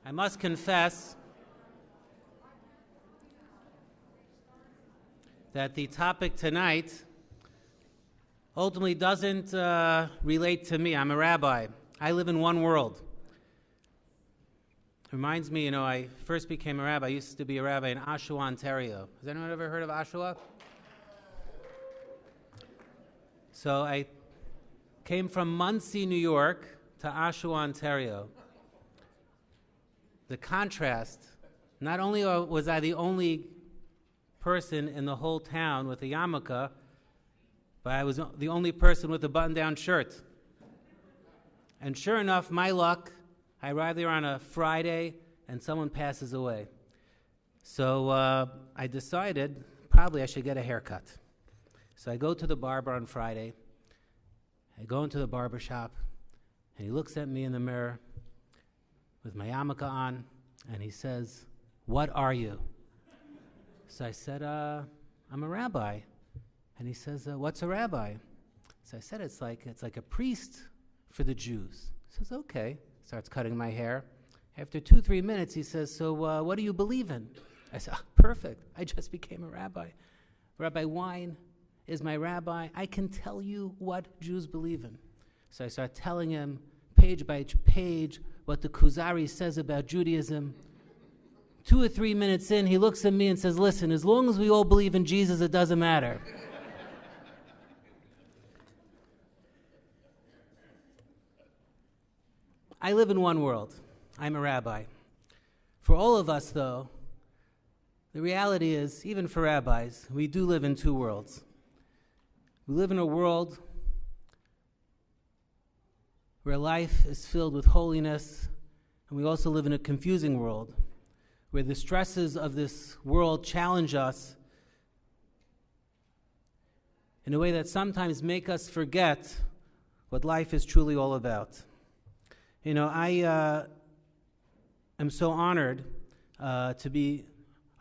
I must confess that the topic tonight ultimately doesn't relate to me. I'm a rabbi. I live in one world. Reminds me, I first became a rabbi. I used to be a rabbi in Oshawa, Ontario. Has anyone ever heard of Oshawa? So I came from Muncie, New York to Oshawa, Ontario. The contrast, not only was I the only person in the whole town with a yarmulke, but I was the only person with a button-down shirt. And sure enough, my luck, I arrived there on a Friday, and someone passes away. So I decided probably I should get a haircut. So I go to the barber on Friday. I go into the barber shop, and he looks at me in the mirror with my yarmulke on, and he says, "What are you?" So I said, "I'm a rabbi." And he says, "What's a rabbi?" So I said, it's like a priest for the Jews." He says, "Okay." Starts cutting my hair. After 2-3 minutes, he says, "So what do you believe in?" I said, "Perfect. I just became a rabbi. Rabbi Wein is my rabbi. I can tell you what Jews believe in." So I start telling him page by page what the Kuzari says about Judaism. 2 or 3 minutes in, he looks at me and says, "Listen, as long as we all believe in Jesus, it doesn't matter." I live in one world. I'm a rabbi. For all of us, though, the reality is, even for rabbis, we do live in two worlds. We live in a world where life is filled with holiness, and we also live in a confusing world where the stresses of this world challenge us in a way that sometimes make us forget what life is truly all about. I am so honored to be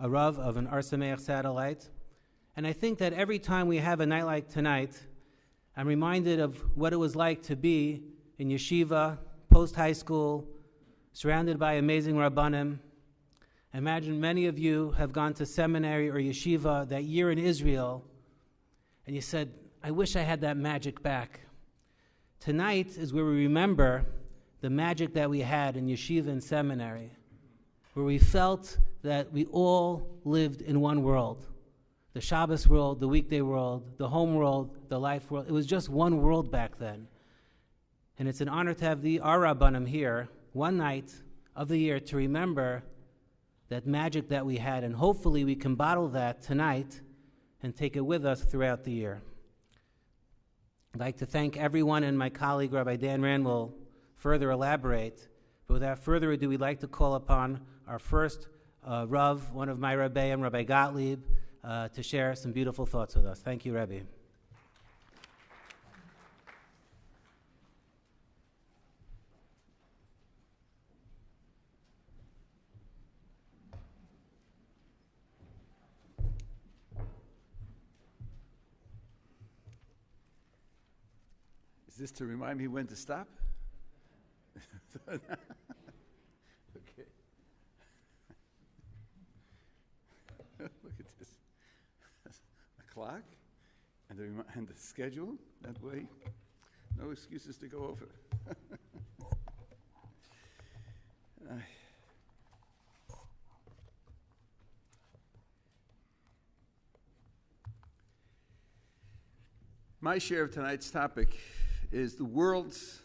a Rav of an Ohr Somayach satellite, and I think that every time we have a night like tonight, I'm reminded of what it was like to be in yeshiva, post-high school, surrounded by amazing rabbanim. I imagine many of you have gone to seminary or yeshiva that year in Israel, and you said, "I wish I had that magic back." Tonight is where we remember the magic that we had in yeshiva and seminary, where we felt that we all lived in one world. The Shabbos world, the weekday world, the home world, the life world. It was just one world back then. And it's an honor to have our Rabbanim here one night of the year to remember that magic that we had, and hopefully we can bottle that tonight and take it with us throughout the year. I'd like to thank everyone, and my colleague Rabbi Dan Rand will further elaborate. But without further ado, we'd like to call upon our first Rav, one of my Rabbi, Rabbi Gotlieb, to share some beautiful thoughts with us. Thank you, Rabbi. Is this to remind me when to stop? Okay. Look at this. A clock and the schedule. That way, no excuses to go over. My share of tonight's topic is the worlds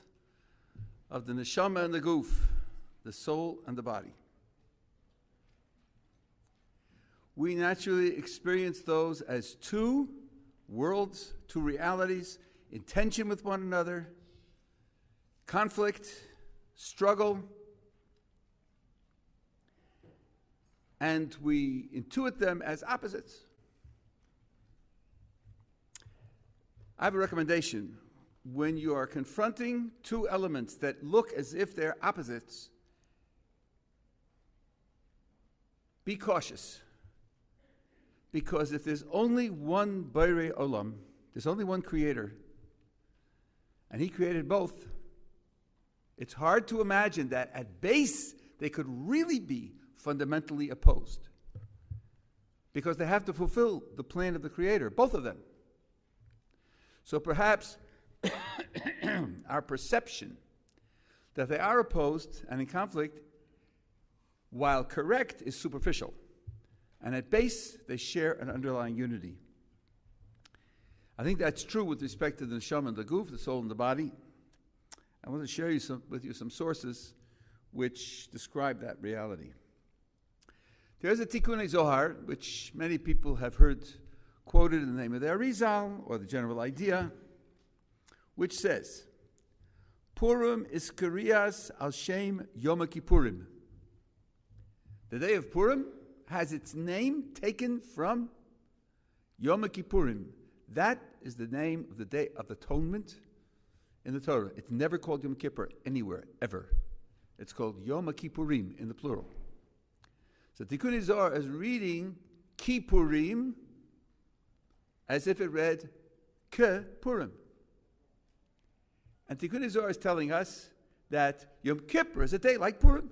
of the neshama and the guf, the soul and the body. We naturally experience those as two worlds, two realities, in tension with one another, conflict, struggle, and we intuit them as opposites. I have a recommendation. When you are confronting two elements that look as if they're opposites, be cautious. Because if there's only one Borei Olam, there's only one creator, and he created both, it's hard to imagine that at base they could really be fundamentally opposed, because they have to fulfill the plan of the Creator, both of them. So perhaps our perception that they are opposed and in conflict, while correct, is superficial. And at base, they share an underlying unity. I think that's true with respect to the neshama and the guf, the soul and the body. I want to share with you some sources which describe that reality. There's a Tikkunei Zohar, which many people have heard quoted in the name of the Arizal, or the general idea, which says, Purim is Kriyas al Shem Yom Kippurim. The day of Purim has its name taken from Yom Kippurim. That is the name of the Day of Atonement in the Torah. It's never called Yom Kippur anywhere, ever. It's called Yom Kippurim in the plural. So Tikkunei Zohar is reading Kippurim as if it read Ke-Purim. And Tikkunei Zohar is telling us that Yom Kippur is a day like Purim.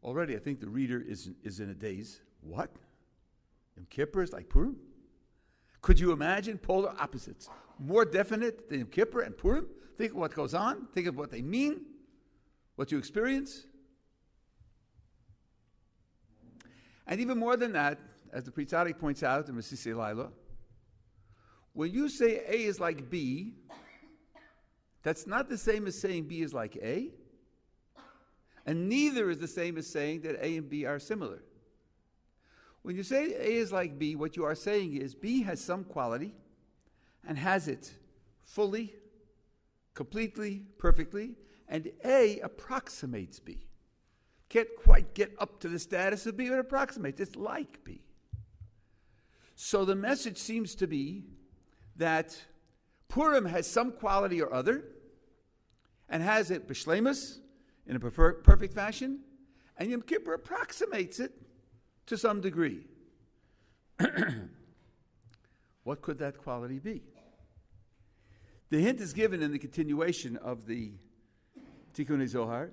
Already, I think the reader is in a daze. What? Yom Kippur is like Purim? Could you imagine polar opposites? More definite than Yom Kippur and Purim? Think of what goes on. Think of what they mean. What you experience. And even more than that, as the Pri Tzadik points out in Masisei Laila, when you say A is like B, that's not the same as saying B is like A, and neither is the same as saying that A and B are similar. When you say A is like B, what you are saying is B has some quality and has it fully, completely, perfectly, and A approximates B. Can't quite get up to the status of B, but approximates. It's like B. So the message seems to be that Purim has some quality or other, and has it b'shleimus, in a perfect fashion, and Yom Kippur approximates it to some degree. What could that quality be? The hint is given in the continuation of the Tikkunei Zohar.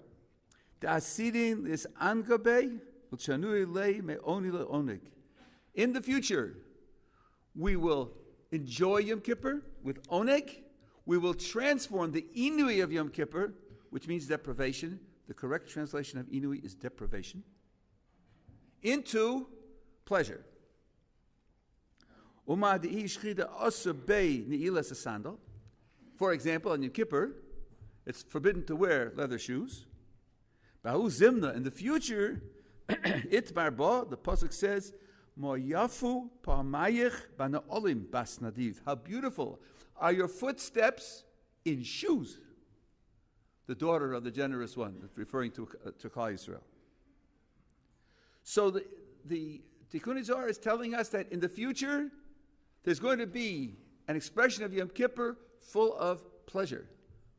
In the future, we will enjoy Yom Kippur with oneg. We will transform the inui of Yom Kippur, which means deprivation. The correct translation of inui is deprivation, into pleasure. For example, on Yom Kippur, it's forbidden to wear leather shoes. Bahu Zimna, in the future, Itmar Ba, the pasuk says, Mo yafu pa'mayich bana olim bas nadiv. How beautiful are your footsteps in shoes. The daughter of the generous one, referring to Klal Yisrael. So the Tikkunei Zohar is telling us that in the future, there's going to be an expression of Yom Kippur full of pleasure,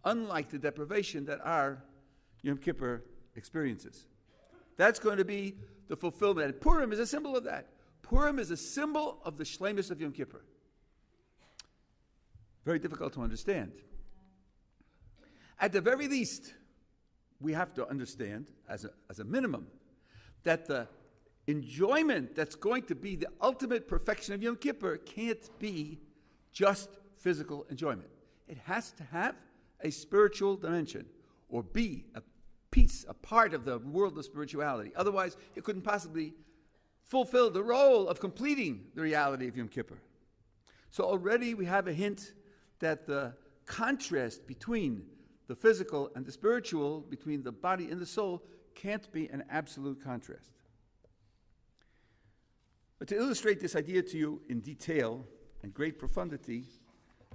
unlike the deprivation that our Yom Kippur experiences. That's going to be the fulfillment. And Purim is a symbol of that. Purim is a symbol of the shleimus of Yom Kippur. Very difficult to understand. At the very least, we have to understand, as a minimum, that the enjoyment that's going to be the ultimate perfection of Yom Kippur can't be just physical enjoyment. It has to have a spiritual dimension, or be a piece, a part of the world of spirituality. Otherwise, it couldn't possibly fulfill the role of completing the reality of Yom Kippur. So already we have a hint that the contrast between the physical and the spiritual, between the body and the soul, can't be an absolute contrast. But to illustrate this idea to you in detail and great profundity,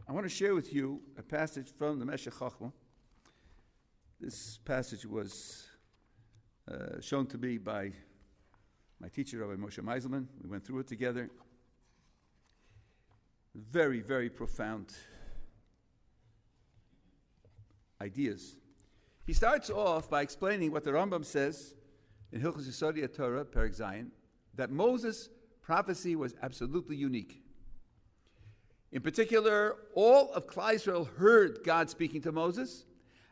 I want to share with you a passage from the Meshech Chochmah. This passage was shown to me by my teacher, Rabbi Moshe Meiselman. We went through it together. Very, very profound ideas. He starts off by explaining what the Rambam says in Hilchos Yesodei Torah, Perek Zayin, that Moses' prophecy was absolutely unique. In particular, all of Klal Yisrael heard God speaking to Moses,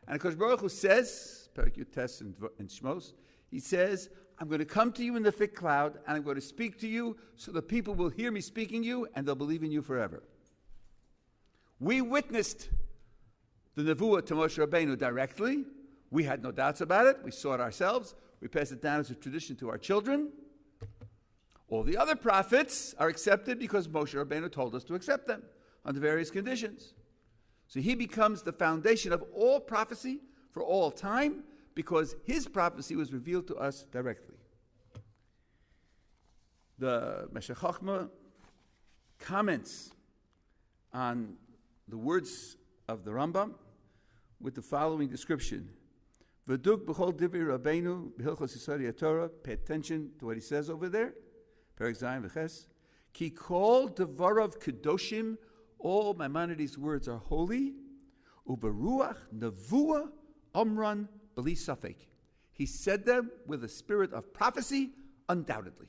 and HaKadosh Baruch Hu says, Perek Yud Tes in Shmos, he says, I'm going to come to you in the thick cloud, and I'm going to speak to you so the people will hear me speaking you, and they'll believe in you forever. We witnessed the Nevuah to Moshe Rabbeinu directly. We had no doubts about it. We saw it ourselves. We passed it down as a tradition to our children. All the other prophets are accepted because Moshe Rabbeinu told us to accept them under various conditions. So he becomes the foundation of all prophecy for all time because his prophecy was revealed to us directly. The Meshech Chochmah comments on the words of the Rambam with the following description. V'duk b'chol divrei Rabbeinu b'hilchos Yisrael Torah. Pay attention to what he says over there. Perek Zayin v'ches. Ki kol devarav kedoshim. All Maimonides' words are holy. Uberuach nevuah omran b'li safek. He said them with a spirit of prophecy, undoubtedly.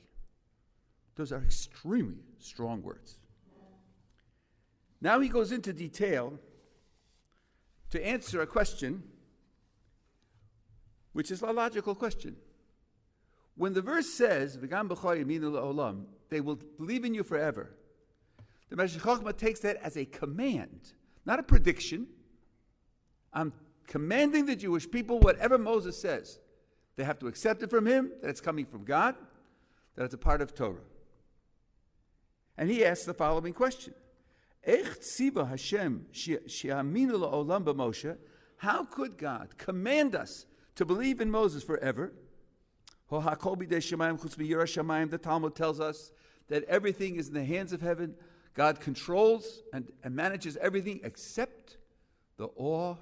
Those are extremely strong words. Now he goes into detail to answer a question, which is a logical question. When the verse says, "V'gam b'cho yaminu la'olam," they will believe in you forever, the Meshech Chochmah takes that as a command, not a prediction. I'm commanding the Jewish people, whatever Moses says, they have to accept it from him, that it's coming from God, that it's a part of Torah. And he asks the following question. How could God command us to believe in Moses forever? The Talmud tells us that everything is in the hands of heaven. God controls and manages everything except the awe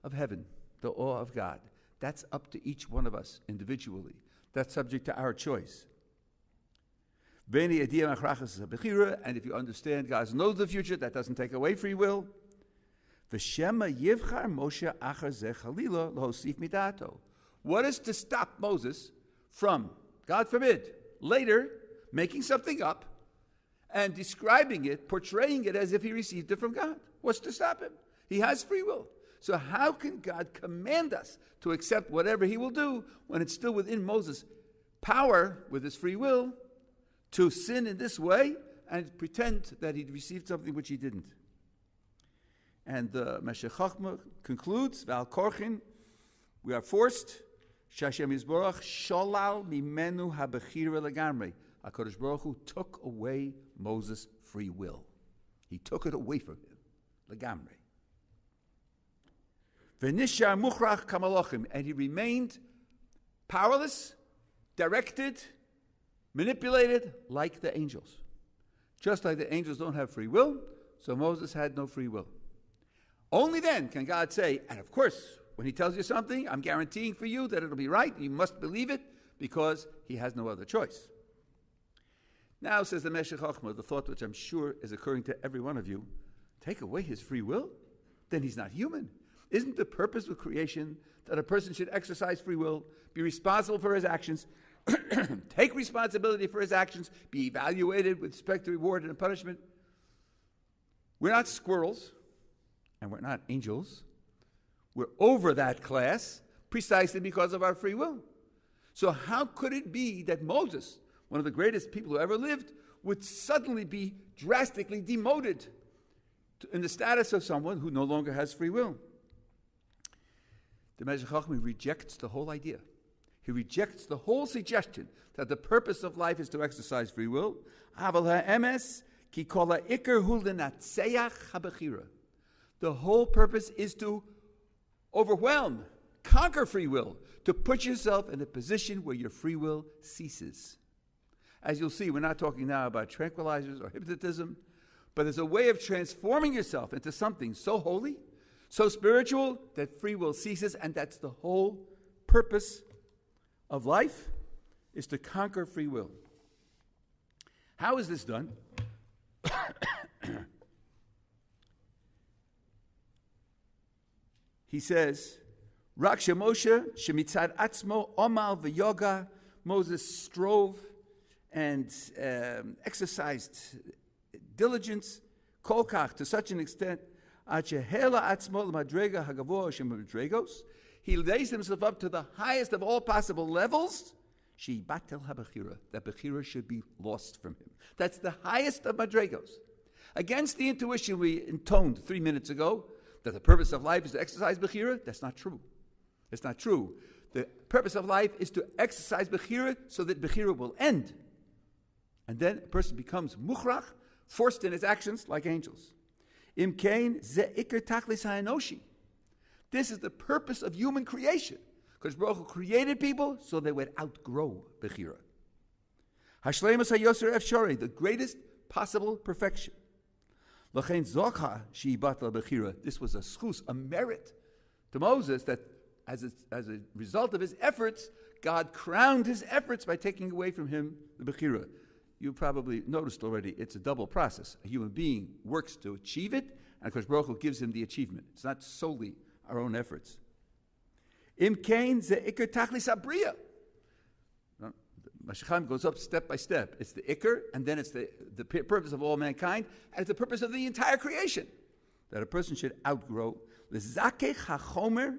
of heaven, the awe of God. That's up to each one of us individually. That's subject to our choice. And if you understand God knows the future, that doesn't take away free will. What is to stop Moses from, God forbid, later making something up and describing it, portraying it as if he received it from God? What's to stop him? He has free will. So how can God command us to accept whatever he will do when it's still within Moses' power, with his free will, to sin in this way and pretend that he'd received something which he didn't? And the Meshech Chochmah concludes, Val Korchin, we are forced, Shashem Yisborach, Sholal Mimenu HaBechira Legamrei. HaKadosh Baruch Hu took away Moses' free will. He took it away from him, Legamrei. V'nishar Muchrach Kamalochim, and he remained powerless, directed, manipulated like the angels. Just like the angels don't have free will, so Moses had no free will. Only then can God say, and of course, when he tells you something, I'm guaranteeing for you that it'll be right, you must believe it, because he has no other choice. Now, says the Meshech Chochmah, the thought which I'm sure is occurring to every one of you, take away his free will? Then he's not human. Isn't the purpose of creation that a person should exercise free will, be responsible for his actions, take responsibility for his actions, be evaluated with respect to reward and punishment? We're not squirrels, and we're not angels. We're over that class precisely because of our free will. So how could it be that Moses, one of the greatest people who ever lived, would suddenly be drastically demoted in the status of someone who no longer has free will? The Meshech Chochmah rejects the whole idea. He rejects the whole suggestion that the purpose of life is to exercise free will. The whole purpose is to overwhelm, conquer free will, to put yourself in a position where your free will ceases. As you'll see, we're not talking now about tranquilizers or hypnotism, but there's a way of transforming yourself into something so holy, so spiritual, that free will ceases, and that's the whole purpose of life, is to conquer free will. How is this done? He says, Rak Shemoshe shemitzad atzmo omal v'yoga. Moses strove and exercised diligence, kolkach, to such an extent, achehela atzmo l'madrega hagavoa shemadregos. He lays himself up to the highest of all possible levels. She'ibatel habechira, that bechira should be lost from him. That's the highest of madregos. Against the intuition we intoned 3 minutes ago, that the purpose of life is to exercise bechira, that's not true. It's not true. The purpose of life is to exercise bechira so that bechira will end. And then a person becomes mukhrach, forced in his actions like angels. Im kain ze iker tachlis ha'enoshi. This is the purpose of human creation. Because Baruch Hu created people so they would outgrow bechira. Hashleimus hayoser efshari, the greatest possible perfection. L'chein zokha she'ibatla bechira. This was a schus, a merit to Moses that as a result of his efforts, God crowned his efforts by taking away from him the bechira. You probably noticed already, it's a double process. A human being works to achieve it, and of course Baruch Hu gives him the achievement. It's not solely our own efforts. Im kain ze iker tachlis abriya. Mashacham goes up step by step. It's the ikr, and then it's the purpose of all mankind, and it's the purpose of the entire creation, that a person should outgrow. L'zakech hachomer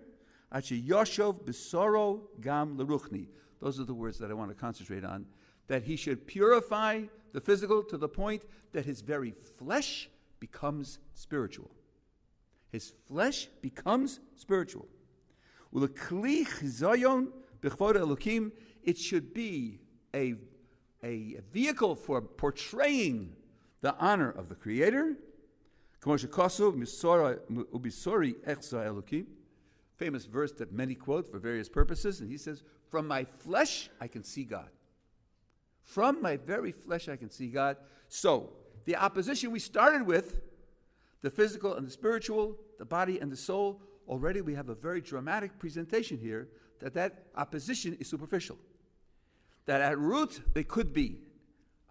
asher yoshov b'soro gam l'ruchni. Those are the words that I want to concentrate on. That he should purify the physical to the point that his very flesh becomes spiritual. His flesh becomes spiritual. It should be a vehicle for portraying the honor of the Creator. Famous verse that many quote for various purposes, and he says, "From my flesh I can see God." From my very flesh I can see God. So, the opposition we started with, the physical and the spiritual, the body and the soul, already we have a very dramatic presentation here that opposition is superficial. That at root they could be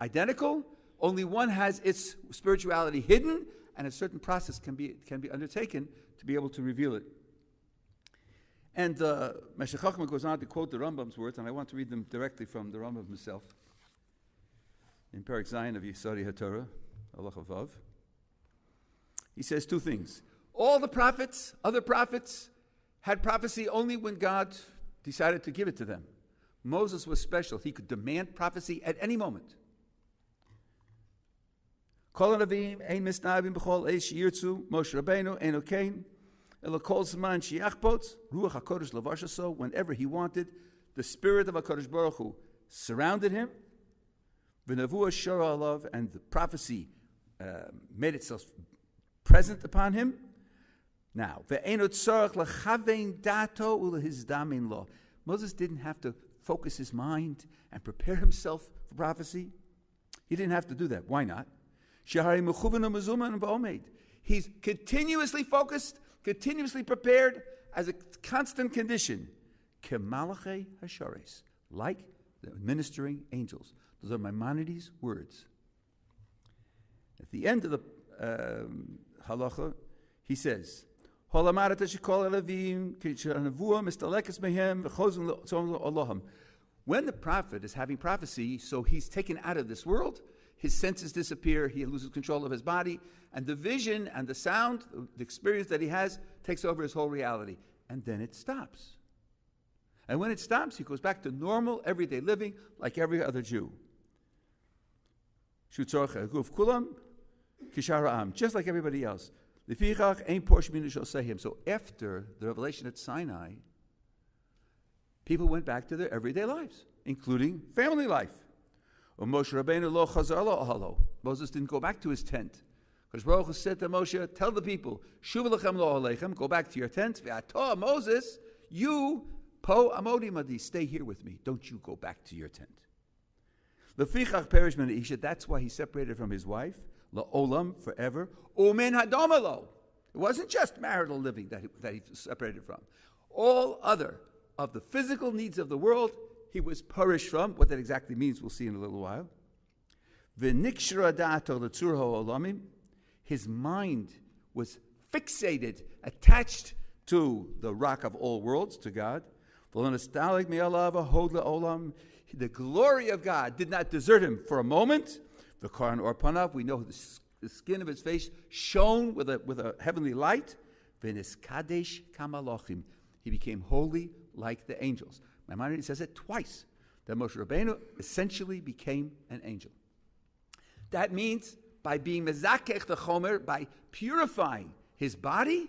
identical, only one has its spirituality hidden, and a certain process can be undertaken to be able to reveal it. And Meshech Chochmah goes on to quote the Rambam's words, and I want to read them directly from the Rambam himself. In Perek Zayin of Yisari HaTorah, Halacha Vav, he says two things. All the prophets, other prophets, had prophecy only when God decided to give it to them. Moses was special. He could demand prophecy at any moment. Kol HaNavim ein misnabim b'chol eish yirtzu, Moshe Rabbeinu ein okein, elo kol zman shiachbot, ruach HaKodesh lavashaso, whenever he wanted, the spirit of HaKodesh Baruch Hu surrounded him. V'nevuah shara alav, and the prophecy made itself present upon him. Now, ve'enot tzarach lechavein dato ulehizdamim lo. Moses didn't have to focus his mind and prepare himself for prophecy. He didn't have to do that. Why not? Shehari mechuven u'mezuman v'omed. He's continuously focused, continuously prepared as a constant condition. Kemalachei hashares, like the ministering angels. Those are Maimonides' words. At the end of the halacha, he says, when the prophet is having prophecy, so he's taken out of this world, his senses disappear, he loses control of his body, and the vision and the sound, the experience that he has, takes over his whole reality. And then it stops. And when it stops, he goes back to normal, everyday living, like every other Jew. Just like everybody else. So after the revelation at Sinai, people went back to their everyday lives, including family life. Moses didn't go back to his tent. Because Baruch Hu said to Moshe, tell the people, go back to your tent. Moses, you, stay here with me. Don't you go back to your tent. That's why he separated from his wife, la'olam, forever. Umen hadomalo. It wasn't just marital living that he separated from. All other of the physical needs of the world, he was parish from. What that exactly means, we'll see in a little while. His mind was fixated, attached to the rock of all worlds, to God. The glory of God did not desert him for a moment. The Koran or Panav, we know the skin of his face shone with a heavenly light. V'niskadesh kamalochim. He became holy like the angels. Maimonides says it twice, that Moshe Rabbeinu essentially became an angel. That means by being mezakech the chomer, by purifying his body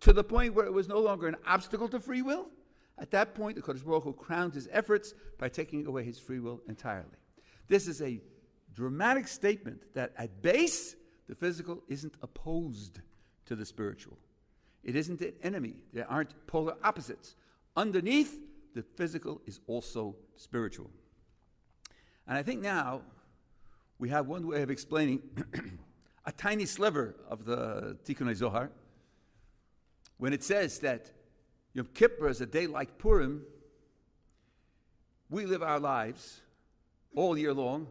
to the point where it was no longer an obstacle to free will. At that point, the Kodesh Baruch Hu crowned his efforts by taking away his free will entirely. This is a dramatic statement that at base, the physical isn't opposed to the spiritual. It isn't an enemy. There aren't polar opposites. Underneath, the physical is also spiritual. And I think now we have one way of explaining a tiny sliver of the Tikkunei Zohar. When it says that Yom Kippur is a day like Purim, we live our lives all year long,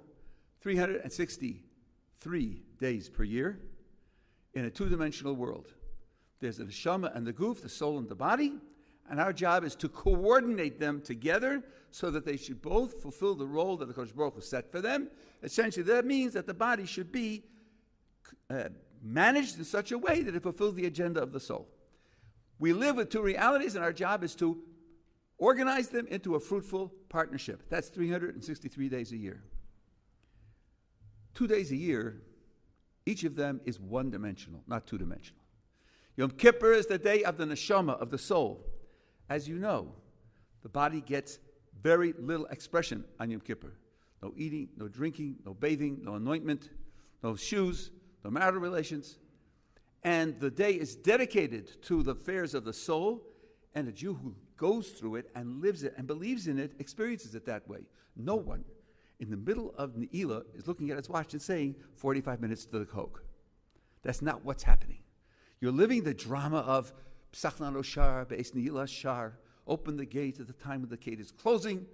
363 days per year, in a two-dimensional world. There's the neshama and the guf, the soul and the body, and our job is to coordinate them together so that they should both fulfill the role that the Kodesh Baruch Hu set for them. Essentially, that means that the body should be managed in such a way that it fulfills the agenda of the soul. We live with two realities, and our job is to organize them into a fruitful partnership. That's 363 days a year. 2 days a year, each of them is one-dimensional, not two-dimensional. Yom Kippur is the day of the neshama, of the soul. As you know, the body gets very little expression on Yom Kippur. No eating, no drinking, no bathing, no anointment, no shoes, no marital relations. And the day is dedicated to the affairs of the soul, and a Jew who goes through it and lives it and believes in it experiences it that way. No one in the middle of Ne'ilah is looking at his watch and saying 45 minutes to the Coke. That's not what's happening. You're living the drama of Psach Lano Shar, Be'ez Ne'ilah Shar, open the gate at the time when the gate is closing.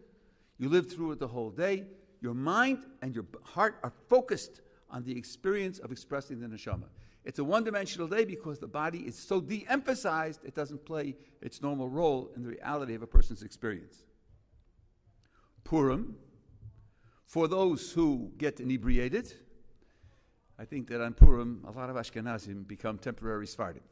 You live through it the whole day. Your mind and your heart are focused on the experience of expressing the neshama. It's a one-dimensional day because the body is so de-emphasized, it doesn't play its normal role in the reality of a person's experience. Purim, for those who get inebriated, I think that on Purim, a lot of Ashkenazim become temporary Sephardim.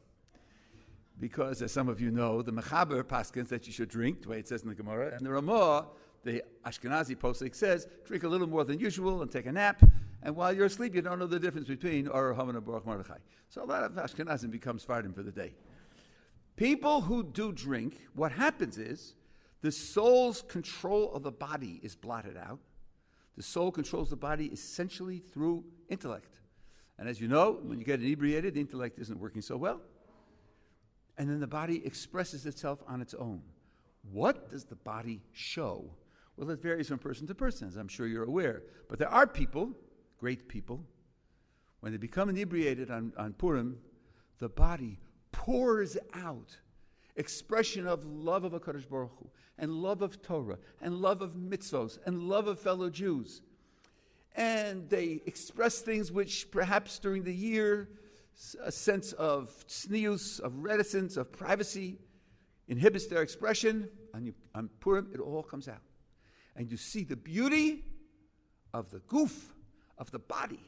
Because, as some of you know, the Mechaber paskins that you should drink, the way it says in the Gemara, and the Ramah, the Ashkenazi posek, says, drink a little more than usual and take a nap, and while you're asleep, you don't know the difference between Or Haman and Baruch Mordechai. So a lot of Ashkenazim become Sephardim for the day. People who do drink, what happens is, the soul's control of the body is blotted out. The soul controls the body essentially through intellect. And as you know, when you get inebriated, the intellect isn't working so well. And then the body expresses itself on its own. What does the body show? Well, it varies from person to person, as I'm sure you're aware. But there are people, great people, when they become inebriated on Purim, the body pours out expression of love of HaKadosh Baruch Hu, and love of Torah, and love of mitzvos, and love of fellow Jews. And they express things which perhaps during the year, a sense of tznius, of reticence, of privacy, inhibits their expression. On Purim, it all comes out. And you see the beauty of the guf, of the body.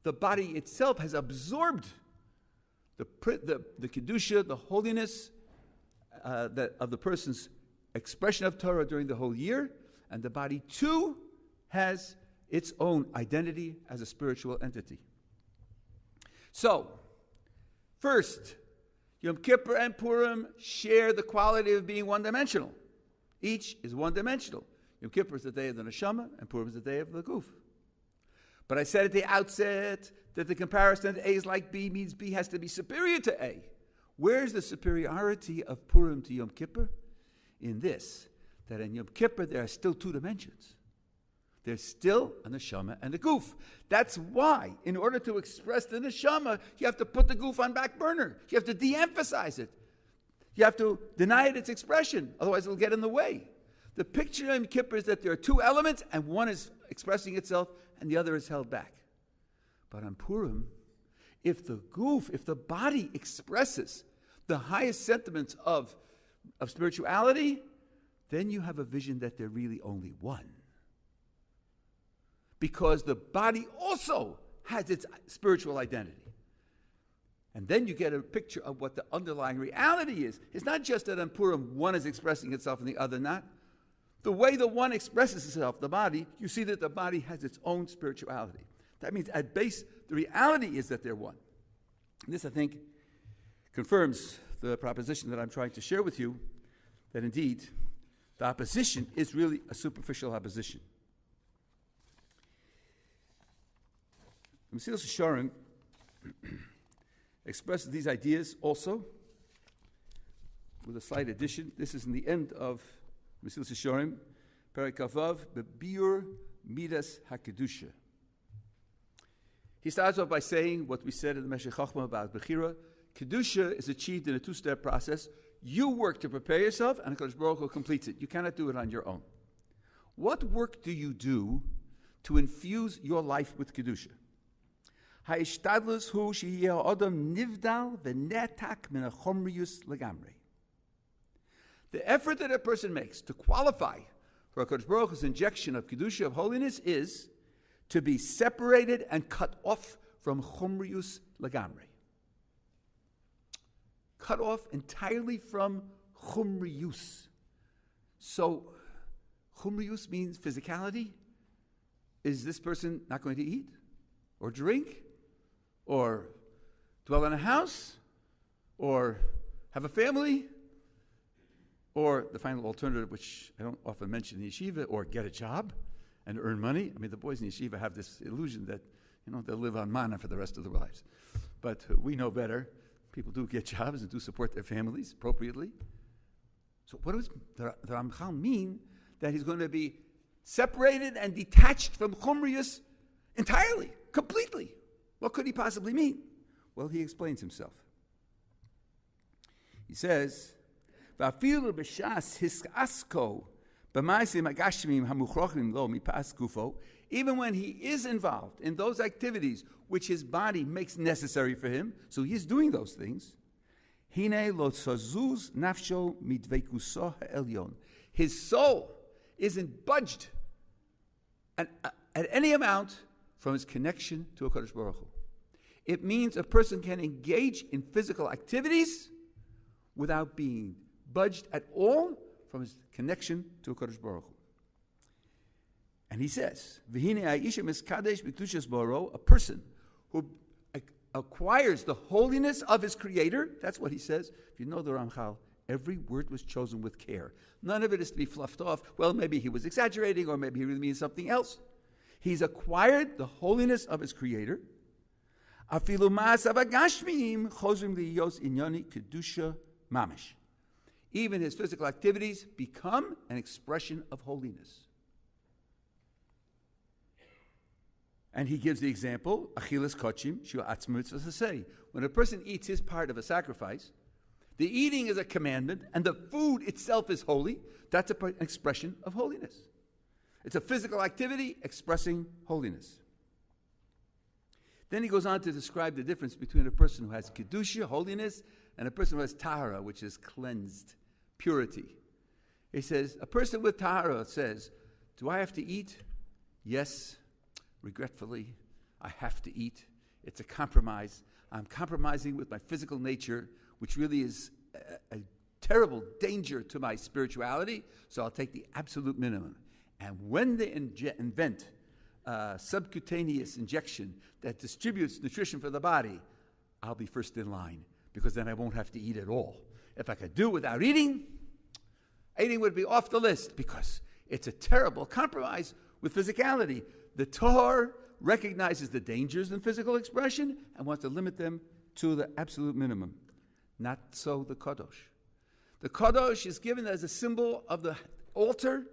The body itself has absorbed the kedusha, the holiness of the person's expression of Torah during the whole year, and the body too has its own identity as a spiritual entity. So, first, Yom Kippur and Purim share the quality of being one-dimensional. Each is one-dimensional. Yom Kippur is the day of the neshama, and Purim is the day of the guf. But I said at the outset that the comparison to A is like B means B has to be superior to A. Where's the superiority of Purim to Yom Kippur? In this, that in Yom Kippur there are still two dimensions. There's still a neshama and a guf. That's why, in order to express the neshama, you have to put the guf on back burner. You have to de-emphasize it. You have to deny it its expression, otherwise it'll get in the way. The picture of Yom Kippur is that there are two elements, and one is expressing itself, and the other is held back. But on Purim, if the guf, if the body expresses the highest sentiments of spirituality, then you have a vision that they're really only one. Because the body also has its spiritual identity. And then you get a picture of what the underlying reality is. It's not just that on Purim one is expressing itself and the other not. The way the one expresses itself, the body, you see that the body has its own spirituality. That means at base, the reality is that they're one. And this, I think, confirms the proposition that I'm trying to share with you, that indeed, the opposition is really a superficial opposition. Mesilas Yesharim expresses these ideas also with a slight addition. This is in the end of Mesilas Yesharim, Perek Kavav, Bebiur Midas HaKedusha. He starts off by saying what we said in the Meshech Chochmah about Bechira. Kedusha is achieved in a two-step process. You work to prepare yourself, and HaKadosh Baruch Hu completes it. You cannot do it on your own. What work do you do to infuse your life with Kedusha? Ha'ishtadlus hu sheyeh adam nivdal v'netak min ha'chomrius legamrei. The effort that a person makes to qualify for HaKadosh Baruch Hu's injection of Kedusha, of holiness, is to be separated and cut off from chomrius legamrei. Cut off entirely from chumrius. So, chumrius means physicality. Is this person not going to eat or drink or dwell in a house or have a family or the final alternative, which I don't often mention in yeshiva, or get a job and earn money? I mean, the boys in yeshiva have this illusion that, they'll live on manna for the rest of their lives. But we know better. People do get jobs and do support their families appropriately. So what does the Ramchal mean that he's going to be separated and detached from Chumrius entirely, completely? What could he possibly mean? Well, he explains himself. He says, even when he is involved in those activities which his body makes necessary for him, so he is doing those things, his soul isn't budged at any amount from his connection to HaKadosh Baruch Hu. It means a person can engage in physical activities without being budged at all from his connection to HaKadosh Baruch Hu. And he says, a person who acquires the holiness of his Creator, that's what he says. If you know the Ramchal, every word was chosen with care. None of it is to be fluffed off. Well, maybe he was exaggerating, or maybe he really means something else. He's acquired the holiness of his Creator. Even his physical activities become an expression of holiness. And he gives the example, achilas kochim shu atzma mitzvah saseh. When a person eats his part of a sacrifice, the eating is a commandment, and the food itself is holy. That's an expression of holiness. It's a physical activity expressing holiness. Then he goes on to describe the difference between a person who has kedusha, holiness, and a person who has tahara, which is cleansed, purity. He says, a person with tahara says, do I have to eat? Yes. Regretfully, I have to eat. It's a compromise. I'm compromising with my physical nature, which really is a terrible danger to my spirituality, so I'll take the absolute minimum. And when they invent subcutaneous injection that distributes nutrition for the body, I'll be first in line, because then I won't have to eat at all. If I could do without eating, eating would be off the list, because it's a terrible compromise with physicality. The Torah recognizes the dangers in physical expression and wants to limit them to the absolute minimum. Not so the Kadosh. The Kadosh is given as a symbol of the altar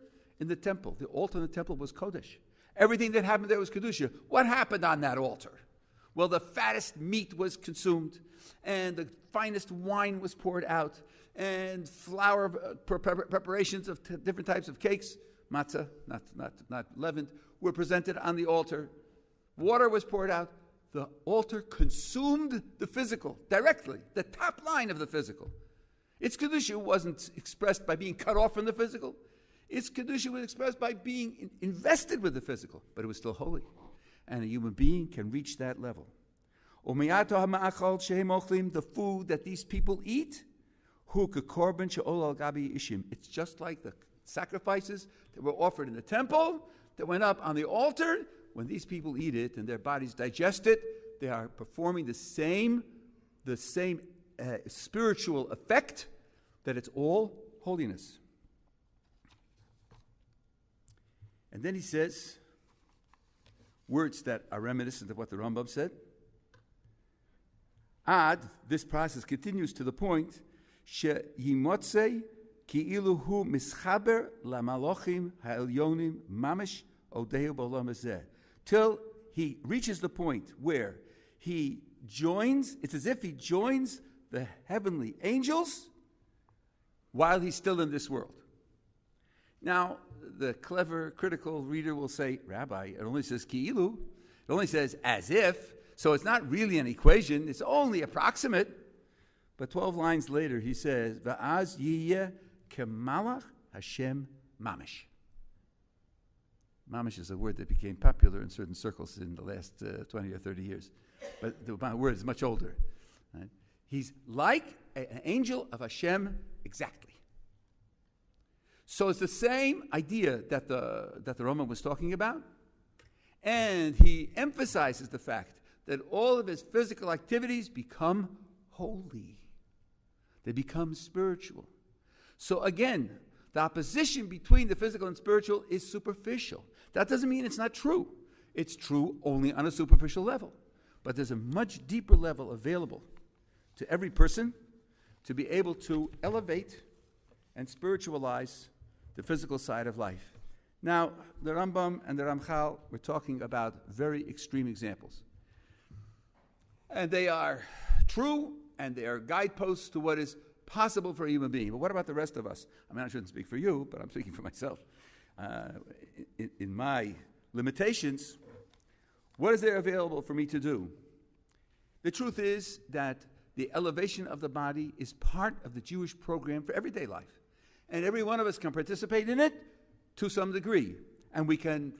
in the temple. The altar in the temple was Kodesh. Everything that happened there was Kedusha. What happened on that altar? Well, the fattest meat was consumed, and the finest wine was poured out, and flour preparations of different types of cakes, matzah, not leavened, were presented on the altar. Water was poured out. The altar consumed the physical directly, the top line of the physical. Its Kedusha wasn't expressed by being cut off from the physical. Its Kedusha was expressed by being invested with the physical, but it was still holy. And a human being can reach that level. The food that these people eat, it's just like the sacrifices that were offered in the temple, that went up on the altar. When these people eat it and their bodies digest it, they are performing the same spiritual effect, that it's all holiness. And then he says words that are reminiscent of what the Rambam said. This process continues to the point, she'yimotzei ki'ilu hu mischaber lamalochim ha'elyonim mamish odehu b'olam hazeh, till he reaches the point where he joins, it's as if he joins the heavenly angels while he's still in this world. Now, the clever, critical reader will say, Rabbi, it only says ki'ilu, it only says as if, so it's not really an equation, it's only approximate. But 12 lines later, he says, Va'az yiyeh kemalach Hashem mamish. Mamish is a word that became popular in certain circles in the last 20 or 30 years. But the word is much older. Right? He's like an angel of Hashem exactly. So it's the same idea that the Roman was talking about. And he emphasizes the fact that all of his physical activities become holy. They become spiritual. So again, the opposition between the physical and spiritual is superficial. That doesn't mean it's not true. It's true only on a superficial level. But there's a much deeper level available to every person to be able to elevate and spiritualize the physical side of life. Now, the Rambam and the Ramchal were talking about very extreme examples. And they are true, and they are guideposts to what is possible for a human being. But what about the rest of us? I mean, I shouldn't speak for you, but I'm speaking for myself. In my limitations, what is there available for me to do? The truth is that the elevation of the body is part of the Jewish program for everyday life. And every one of us can participate in it to some degree. And we can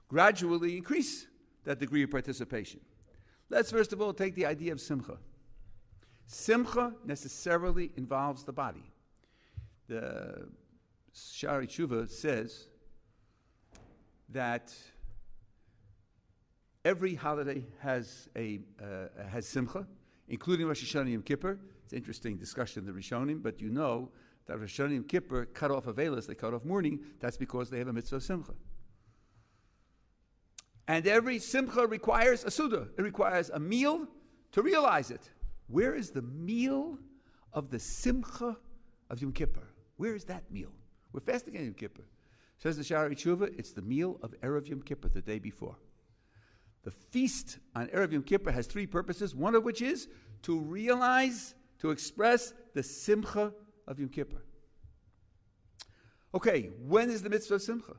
gradually increase that degree of participation. Let's first of all take the idea of simcha. Simcha necessarily involves the body. The Shari Tshuva says that every holiday has simcha, including Rosh Hashanah and Yom Kippur. It's an interesting discussion in the Rishonim, but you know that Rosh Hashanah and Yom Kippur cut off Avelis, they cut off mourning. That's because they have a mitzvah of simcha. And every simcha requires a suda. It requires a meal to realize it. Where is the meal of the simcha of Yom Kippur? Where is that meal? We're fasting on Yom Kippur. Says the Shari Tshuva, it's the meal of Erev Yom Kippur, the day before. The feast on Erev Yom Kippur has three purposes, one of which is to realize, to express the simcha of Yom Kippur. Okay, when is the mitzvah of simcha?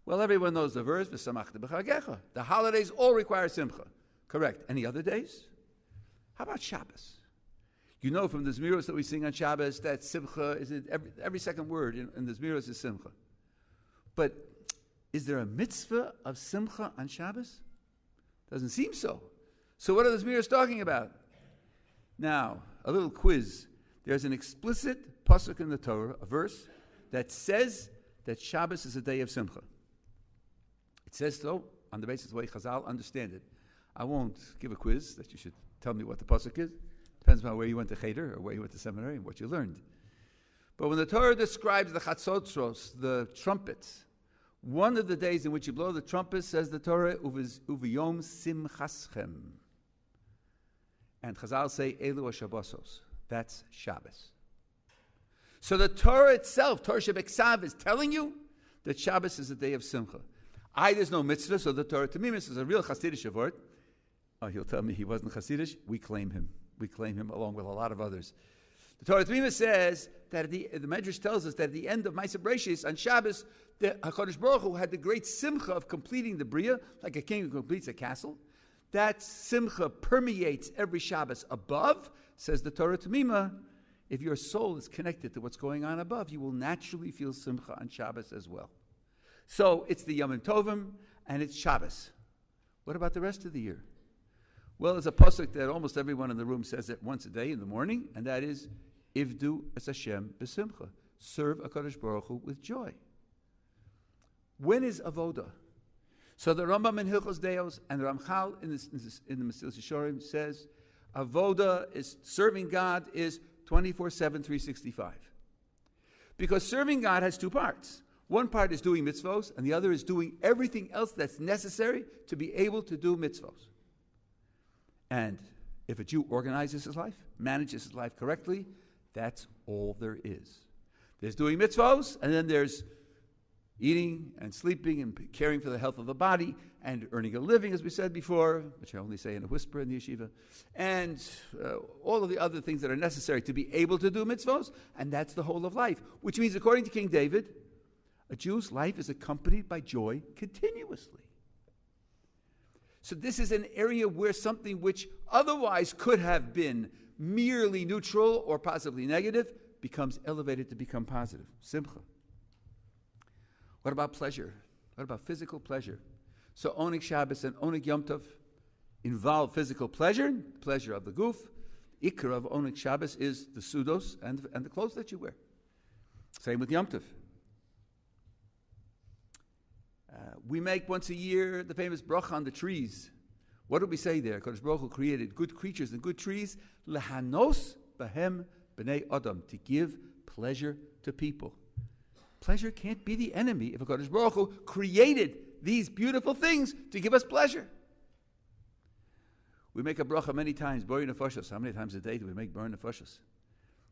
Well, everyone knows the verse, V'samachta b'chagecha. The holidays all require simcha. Correct. Any other days? How about Shabbos? You know from the Zmiros that we sing on Shabbos that simcha is every second word in the Zmiros is simcha. But is there a mitzvah of simcha on Shabbos? Doesn't seem so. So what are the Zmiros talking about? Now, a little quiz. There's an explicit pasuk in the Torah, a verse, that says that Shabbos is a day of simcha. It says so on the basis of the way Chazal understand it. I won't give a quiz that you should tell me what the pasuk is. Depends on where you went to Cheder or where you went to seminary and what you learned. But when the Torah describes the chatzotros, the trumpets, one of the days in which you blow the trumpet, says the Torah, uviyom simchaschem. And Chazal say, elu ha-shabbosos. That's Shabbos. So the Torah itself, Torah Shebeksav, is telling you that Shabbos is a day of simcha. There's no mitzvah, so the Torah Tamimis is a real Hasidic word. Oh, he'll tell me he wasn't Hasidic. We claim him. We claim him along with a lot of others. The Torah Tamimis says that the Medrash tells us that at the end of Ma'aseh Bereishis on Shabbos, the HaKadosh Baruch Hu had the great simcha of completing the Bria, like a king who completes a castle. That simcha permeates every Shabbos above, says the Torah Tamima. If your soul is connected to what's going on above, you will naturally feel simcha on Shabbos as well. So it's the Yom Tovim and it's Shabbos. What about the rest of the year? Well, it's a pasuk that almost everyone in the room says it once a day in the morning, and that is, Ivdu es Hashem b'simcha. Serve HaKadosh Baruch Hu with joy. When is avoda? So the Rambam in Hilchos Deos and the Ramchal in the Mesilas Yesharim says, avoda is serving God is 24/7, 365. Because serving God has two parts. One part is doing mitzvos, and the other is doing everything else that's necessary to be able to do mitzvos. And if a Jew organizes his life, manages his life correctly, that's all there is. There's doing mitzvos, and then there's eating and sleeping and caring for the health of the body and earning a living, as we said before, which I only say in a whisper in the yeshiva, and all of the other things that are necessary to be able to do mitzvos, and that's the whole of life, which means, according to King David, a Jew's life is accompanied by joy continuously. So this is an area where something which otherwise could have been merely neutral or possibly negative becomes elevated to become positive. Simcha. What about pleasure? What about physical pleasure? So Oneg Shabbos and Oneg Yom Tov involve physical pleasure, pleasure of the goof. Ikar of Oneg Shabbos is the sudos and the clothes that you wear. Same with Yom Tov. We make once a year the famous bracha on the trees. What do we say there? Kodesh Baruch Hu created good creatures and good trees, lehanos bahem b'nei adam, to give pleasure to people. Pleasure can't be the enemy if Kodesh Baruch Hu created these beautiful things to give us pleasure. We make a bracha many times, Borei Nefashos. How many times a day do we make Borei Nefashos?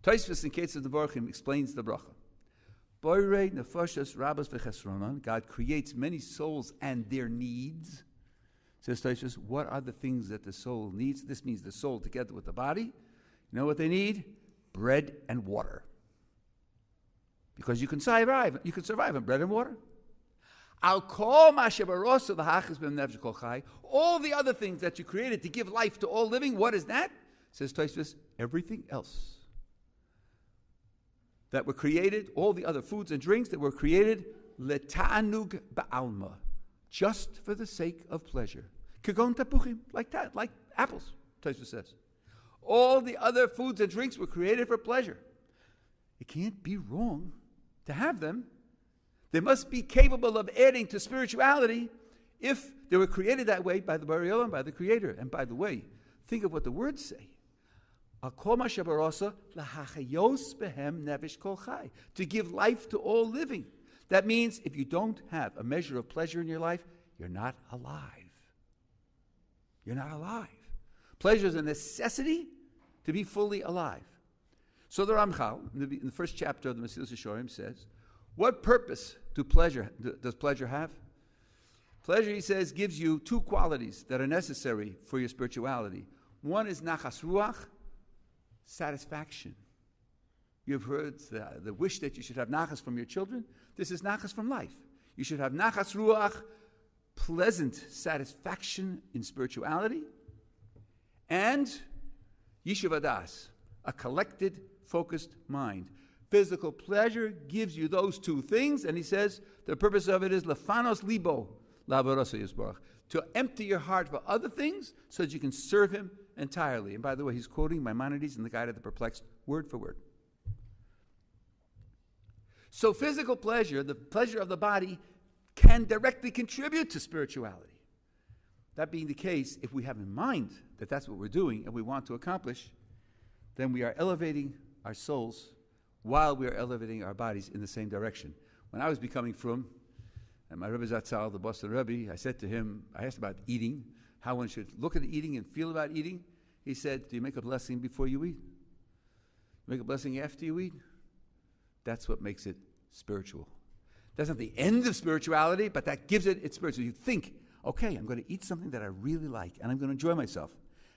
Tosfos in Ketz of the Nevarchim explains the bracha. Borei Nefashos Rabbos v'chesronon. God creates many souls and their needs. Says Tosfos, what are the things that the soul needs? This means the soul together with the body. You know what they need? Bread and water. Because you can survive on bread and water. All the other things that you created to give life to all living, what is that? Says Tosfos, everything else that were created, all the other foods and drinks that were created, leta'anug ba'alma, just for the sake of pleasure. Kagon tapuchim, like that, like apples, Tosfos says. All the other foods and drinks were created for pleasure. It can't be wrong to have them. They must be capable of adding to spirituality if they were created that way by the Borei Olam, by the Creator. And by the way, think of what the words say. To give life to all living. That means if you don't have a measure of pleasure in your life, you're not alive. You're not alive. Pleasure is a necessity to be fully alive. So the Ramchal, in the first chapter of the Mesilas Yesharim, says, what purpose does pleasure have? Pleasure, he says, gives you two qualities that are necessary for your spirituality. One is nachas ruach, satisfaction. You've heard the wish that you should have nachas from your children. This is nachas from life. You should have nachas ruach, pleasant satisfaction in spirituality, and yishuv hadas, a collected, focused mind. Physical pleasure gives you those two things, and he says the purpose of it is lefanos libo la'avodas yisbarach, to empty your heart for other things so that you can serve him entirely. And by the way, he's quoting Maimonides in the Guide of the Perplexed, word for word. So physical pleasure, the pleasure of the body, can directly contribute to spirituality. That being the case, if we have in mind that that's what we're doing and we want to accomplish, then we are elevating our souls while we are elevating our bodies in the same direction. When I was becoming frum, and my Rabbi Zatzal, the Boston Rabbi, I said to him, I asked about eating, how one should look at eating and feel about eating. He said, do you make a blessing before you eat? Make a blessing after you eat? That's what makes it spiritual. That's not the end of spirituality, but that gives it its spiritual. You think, okay, I'm going to eat something that I really like, and I'm going to enjoy myself.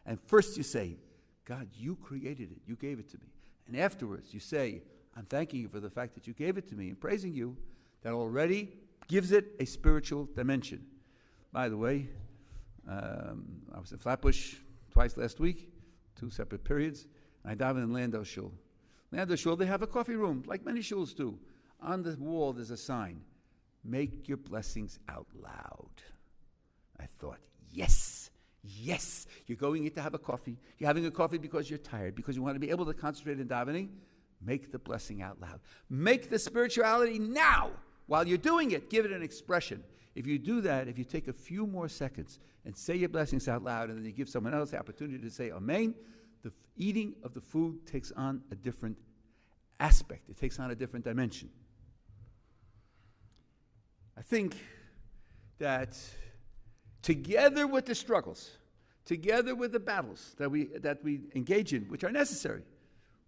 And first you say, God, you created it. You gave it to me. And afterwards you say, I'm thanking you for the fact that you gave it to me and praising you. That already gives it a spiritual dimension. By the way, I was in Flatbush twice last week, 2 separate periods. I davened in Landau Shul. Landau Shul, they have a coffee room, like many shuls do. On the wall, there's a sign, make your blessings out loud. I thought, yes, Yes, you're going in to have a coffee. You're having a coffee because you're tired, because you want to be able to concentrate in davening. Make the blessing out loud. Make the spirituality now. While you're doing it, give it an expression. If you do that, if you take a few more seconds and say your blessings out loud, and then you give someone else the opportunity to say Amen, the eating of the food takes on a different aspect. It takes on a different dimension. I think that together with the struggles, together with the battles that we engage in, which are necessary,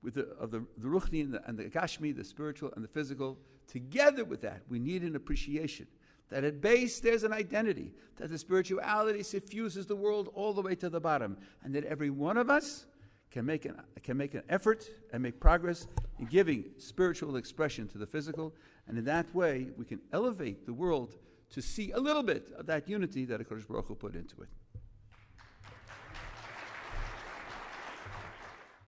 with the ruchni and the gashmi, the spiritual and the physical, together with that, we need an appreciation that at base there's an identity, that the spirituality suffuses the world all the way to the bottom, and that every one of us can make an effort and make progress in giving spiritual expression to the physical, and in that way we can elevate the world to see a little bit of that unity that HaKadosh Baruch Hu put into it.